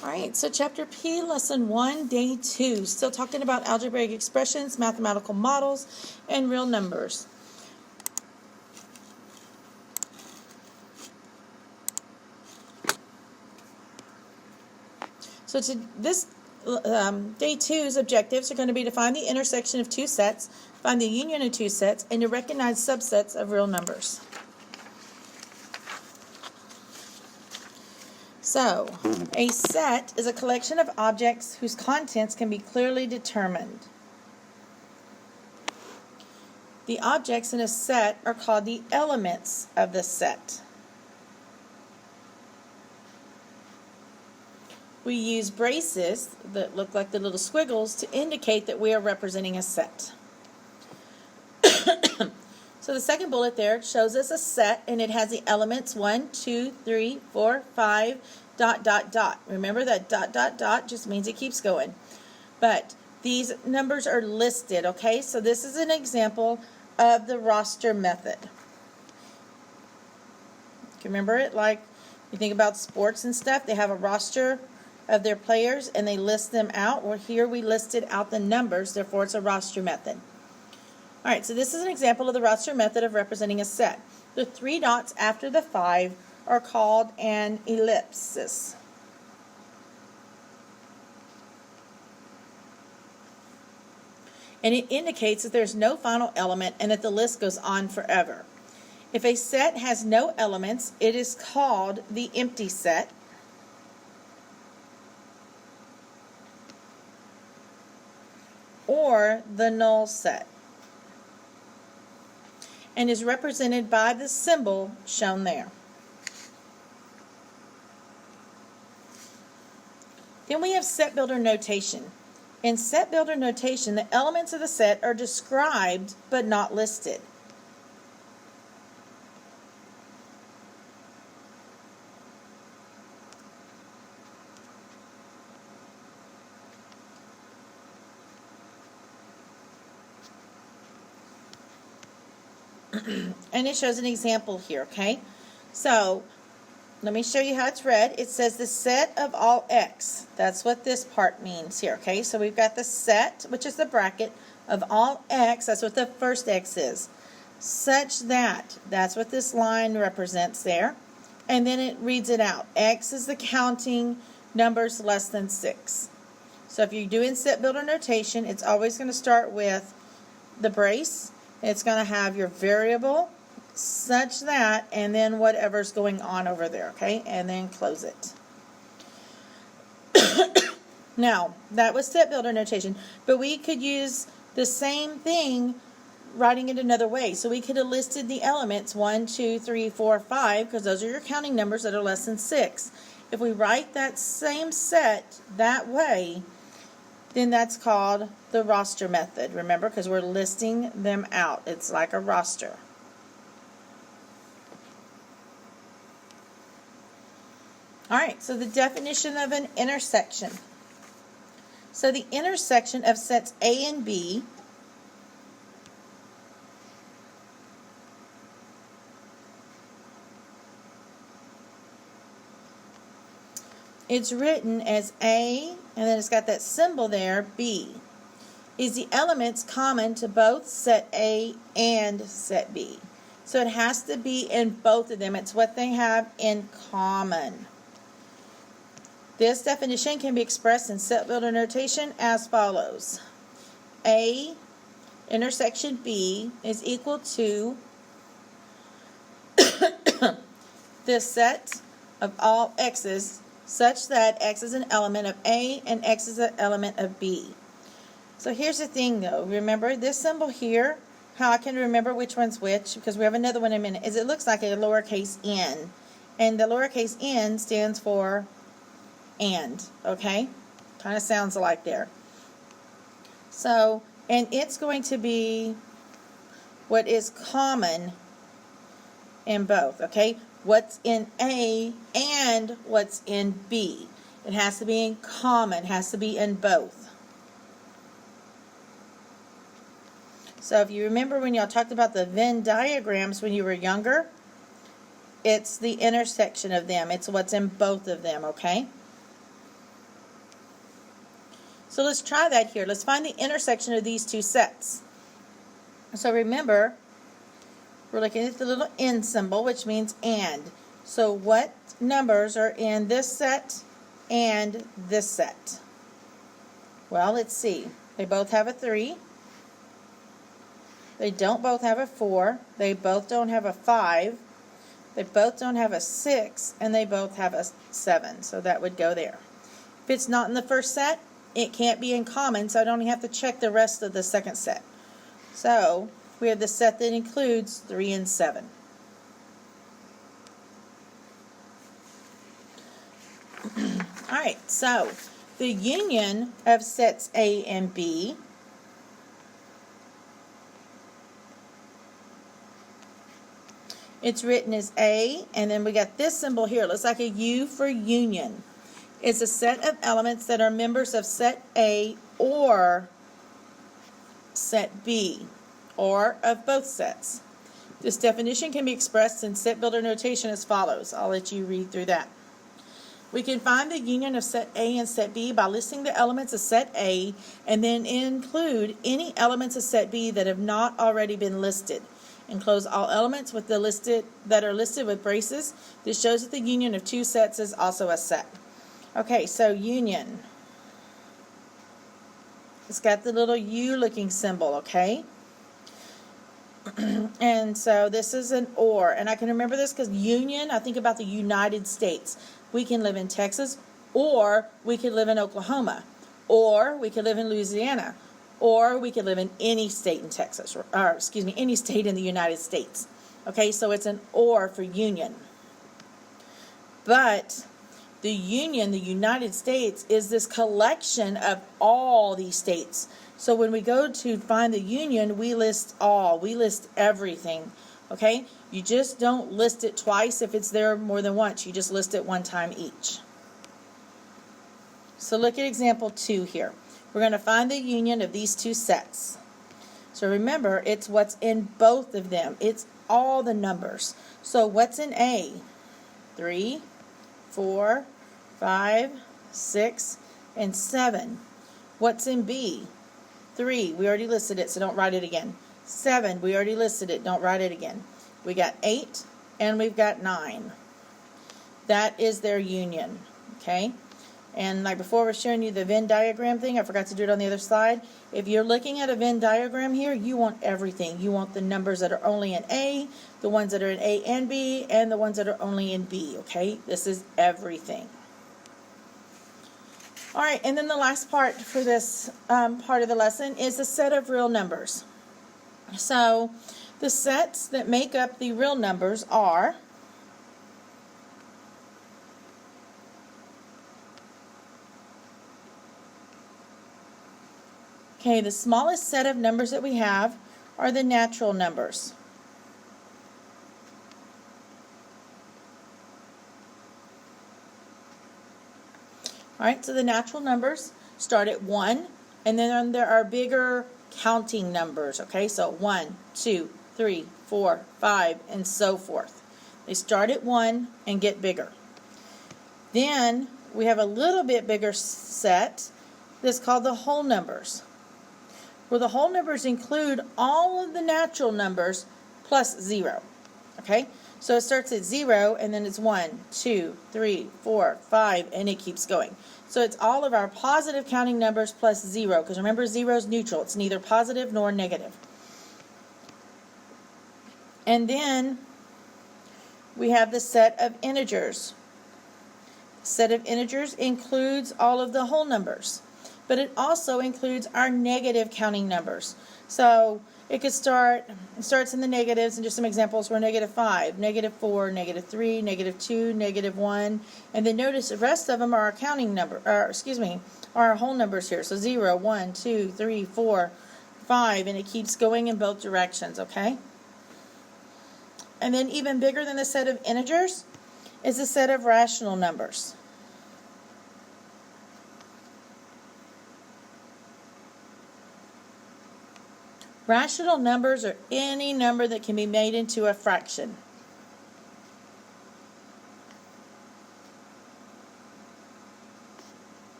All right, so Chapter P, Lesson 1, Day 2. Still talking about algebraic expressions, mathematical models, and real numbers. So this Day 2's objectives are going to be to find the intersection of two sets, find the union of two sets, and to recognize subsets of real numbers. So, a set is a collection of objects whose contents can be clearly determined. The objects in a set are called the elements of the set. We use braces that look like the little squiggles to indicate that we are representing a set. So the second bullet there shows us a set, and it has the elements 1, 2, 3, 4, 5, ... Remember that ... just means it keeps going. But these numbers are listed, okay? So this is an example of the roster method. Remember it like you think about sports and stuff? They have a roster of their players and they list them out. Well, here we listed out the numbers, therefore it's a roster method. All right, so this is an example of the roster method of representing a set. The 3 dots after the 5 are called an ellipsis. And it indicates that there's no final element and that the list goes on forever. If a set has no elements, it is called the empty set. Or the null set, and is represented by the symbol shown there. Then we have set builder notation. In set builder notation, the elements of the set are described but not listed. And it shows an example here, okay? So, let me show you how it's read. It says the set of all x. That's what this part means here, okay? So we've got the set, which is the bracket, of all x. That's what the first x is. Such that, that's what this line represents there. And then it reads it out. X is the counting numbers less than 6. So if you're doing set builder notation, it's always going to start with the brace. It's going to have your variable, such that, and then whatever's going on over there, okay? And then close it. Now, that was set builder notation, but we could use the same thing writing it another way. So we could have listed the elements 1, 2, 3, 4, 5, because those are your counting numbers that are less than 6. If we write that same set that way, then that's called the roster method. Remember, because we're listing them out. It's like a roster. All right, so the definition of an intersection. So the intersection of sets A and B it's written as A, and then it's got that symbol there, B, is the elements common to both set A and set B. So it has to be in both of them. It's what they have in common. This definition can be expressed in set builder notation as follows. A intersection B is equal to the set of all x's such that x is an element of A and x is an element of B. So here's the thing though. Remember this symbol here, how I can remember which one's which, because we have another one in a minute, is it looks like a lowercase n. And the lowercase n stands for and, okay? Kind of sounds like there. So, and it's going to be what is common in both, okay? What's in A and what's in B. It has to be in common, it has to be in both. So if you remember when y'all talked about the Venn diagrams when you were younger, it's the intersection of them. It's what's in both of them, okay? So let's try that here. Let's find the intersection of these two sets. So remember, we're looking at the little N symbol, which means and. So what numbers are in this set and this set? Well, let's see. They both have a 3. They don't both have a 4. They both don't have a 5. They both don't have a 6. And they both have a 7. So that would go there. If it's not in the first set, it can't be in common, so I don't have to check the rest of the second set. So we have the set that includes 3 and 7. Alright, so the union of sets A and B it's written as A, and then we got this symbol here. It looks like a U for union. It's a set of elements that are members of set A or set B, or of both sets. This definition can be expressed in set builder notation as follows. I'll let you read through that. We can find the union of set A and set B by listing the elements of set A and then include any elements of set B that have not already been listed. Enclose all elements with that are listed with braces. This shows that the union of two sets is also a set. Okay, so union. It's got the little U looking symbol, okay? And so this is an or. And I can remember this because union, I think about the United States. We can live in Texas, or we could live in Oklahoma, or we could live in Louisiana, or we could live in any state in Texas, or excuse me, any state in the United States. Okay, so it's an or for union. But the union, the United States, is this collection of all these states. So when we go to find the union, we list all. We list everything. Okay? You just don't list it twice if it's there more than once. You just list it one time each. So look at example 2 here. We're going to find the union of these two sets. So remember, it's what's in both of them. It's all the numbers. So what's in A? 3, 4, 5, 6, and 7. What's in B? 3. We already listed it, so don't write it again. 7. We already listed it. Don't write it again. We got 8, and we've got 9. That is their union. Okay? And like before, we're showing you the Venn diagram thing. I forgot to do it on the other side. If you're looking at a Venn diagram here, you want everything. You want the numbers that are only in A, the ones that are in A and B, and the ones that are only in B. Okay? This is everything. All right, and then the last part for this part of the lesson is a set of real numbers. So the sets that make up the real numbers are the smallest set of numbers that we have are the natural numbers. All right, so the natural numbers start at 1, and then there are bigger counting numbers, okay? So 1, 2, 3, 4, 5, and so forth. They start at 1 and get bigger. Then we have a little bit bigger set that's called the whole numbers, where the whole numbers include all of the natural numbers plus 0, okay? So it starts at 0, and then it's 1, 2, 3, 4, 5, and it keeps going. So it's all of our positive counting numbers plus 0, because remember, 0 is neutral. It's neither positive nor negative. And then we have the set of integers. The set of integers includes all of the whole numbers, but it also includes our negative counting numbers. So it starts in the negatives, and just some examples were -5, -4, -3, -2, -1, and then notice the rest of them are our counting number, are our whole numbers here. So 0, 1, 2, 3, 4, 5, and it keeps going in both directions, okay? And then even bigger than the set of integers is the set of rational numbers. Rational numbers are any number that can be made into a fraction.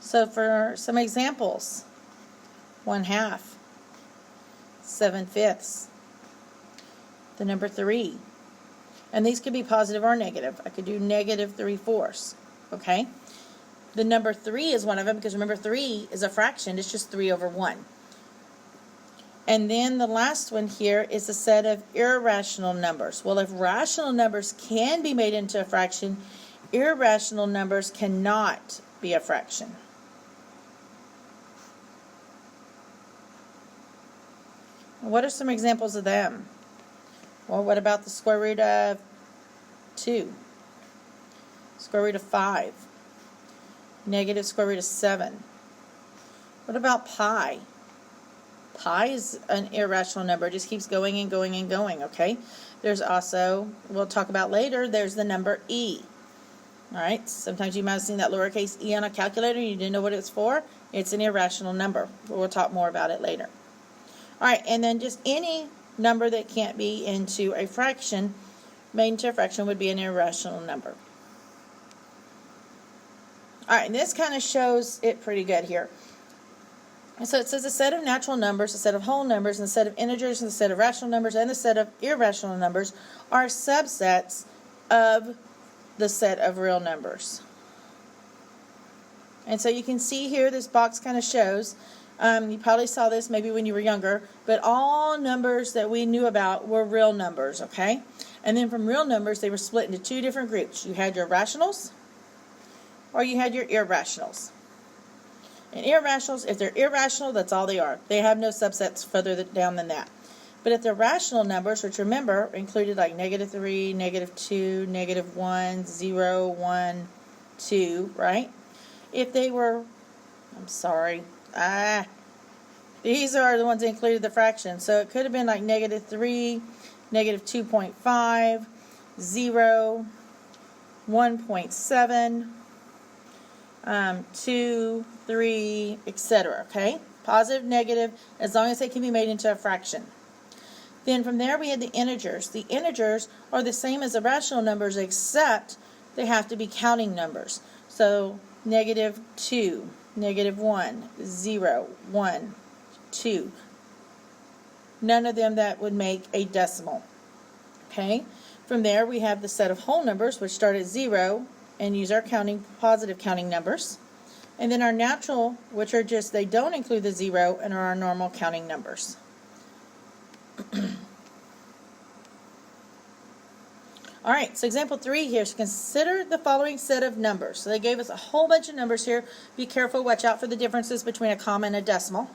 So for some examples, 1/2, 7/5, the number 3. And these could be positive or negative. I could do -3/4, okay? The number 3 is one of them because remember 3 is a fraction. It's just 3/1. And then the last one here is a set of irrational numbers. Well, if rational numbers can be made into a fraction, irrational numbers cannot be a fraction. What are some examples of them? Well, what about the square root of 2? Square root of 5? Negative square root of 7? What about pi? Pi is an irrational number. It just keeps going and going and going, okay? There's also, we'll talk about later, there's the number e. Alright, sometimes you might have seen that lowercase e on a calculator and you didn't know what it's for. It's an irrational number. We'll talk more about it later. Alright, and then just any number that can't be into a fraction, made into a fraction, would be an irrational number. Alright, and this kind of shows it pretty good here. So it says a set of natural numbers, a set of whole numbers, and a set of integers, and a set of rational numbers, and a set of irrational numbers are subsets of the set of real numbers. And so you can see here, this box kind of shows, you probably saw this maybe when you were younger, but all numbers that we knew about were real numbers, okay? And then from real numbers, they were split into two different groups. You had your rationals, or you had your irrationals. And irrationals, if they're irrational, that's all they are. They have no subsets further down than that. But if they're rational numbers, which remember included like -3, -2, -1, 0, 1, 2, right? If they were, these are the ones that included the fraction. So it could have been like -3, -2.5, 0, 1.7, 2, 3, etc. Okay? Positive, negative, as long as they can be made into a fraction. Then from there we had the integers. The integers are the same as the rational numbers except they have to be counting numbers. So -2, -1, 0, 1, 2. None of them that would make a decimal. Okay? From there we have the set of whole numbers which start at 0 and use our positive counting numbers. And then our natural, which are just, they don't include the 0 and are our normal counting numbers. Alright, so example 3 here is consider the following set of numbers. So they gave us a whole bunch of numbers here. Be careful, watch out for the differences between a comma and a decimal.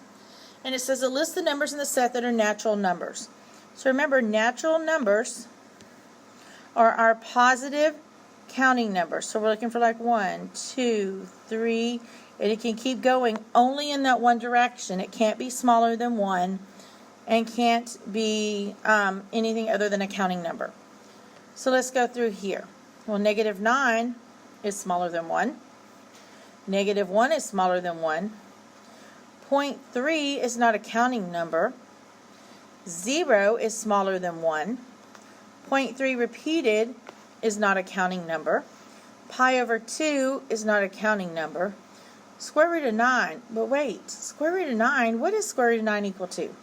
And it says to list the numbers in the set that are natural numbers. So remember, natural numbers are our positive counting numbers. So we're looking for like 1, 2, 3, and it can keep going only in that one direction. It can't be smaller than 1 and can't be anything other than a counting number. So let's go through here. Well, -9 is smaller than 1. -1 is smaller than 1. 0.3 is not a counting number. 0 is smaller than 1. 0.3 repeated is not a counting number. Pi over 2 is not a counting number. Square root of 9. But wait, square root of 9, what is square root of 9 equal to?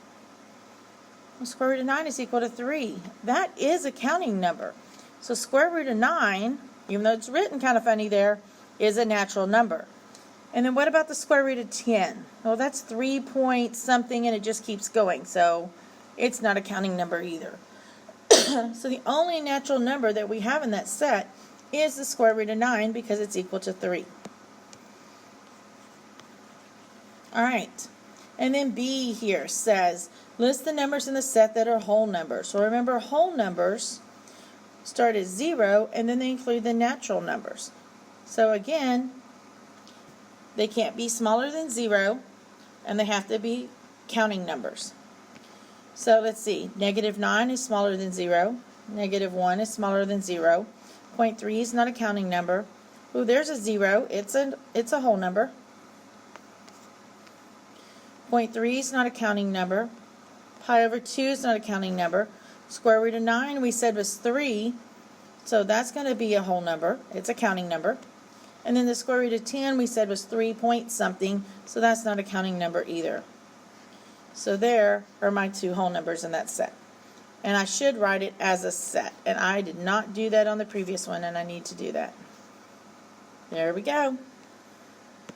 Well, square root of 9 is equal to 3. That is a counting number. So square root of 9, even though it's written kind of funny there, is a natural number. And then what about the square root of 10? Well, that's 3 point something and it just keeps going. So it's not a counting number either. So the only natural number that we have in that set is the square root of 9 because it's equal to 3. Alright, and then B here says, list the numbers in the set that are whole numbers. So remember, whole numbers start at 0 and then they include the natural numbers. So again, they can't be smaller than 0 and they have to be counting numbers. So let's see, -9 is smaller than 0, -1 is smaller than 0, 0.3 is not a counting number. Ooh, there's a 0, it's a whole number. 0.3 is not a counting number. Pi over 2 is not a counting number. Square root of 9 we said was 3, so that's going to be a whole number. It's a counting number. And then the square root of 10 we said was 3 point something, so that's not a counting number either. So there are my two whole numbers in that set. And I should write it as a set, and I did not do that on the previous one, and I need to do that. There we go.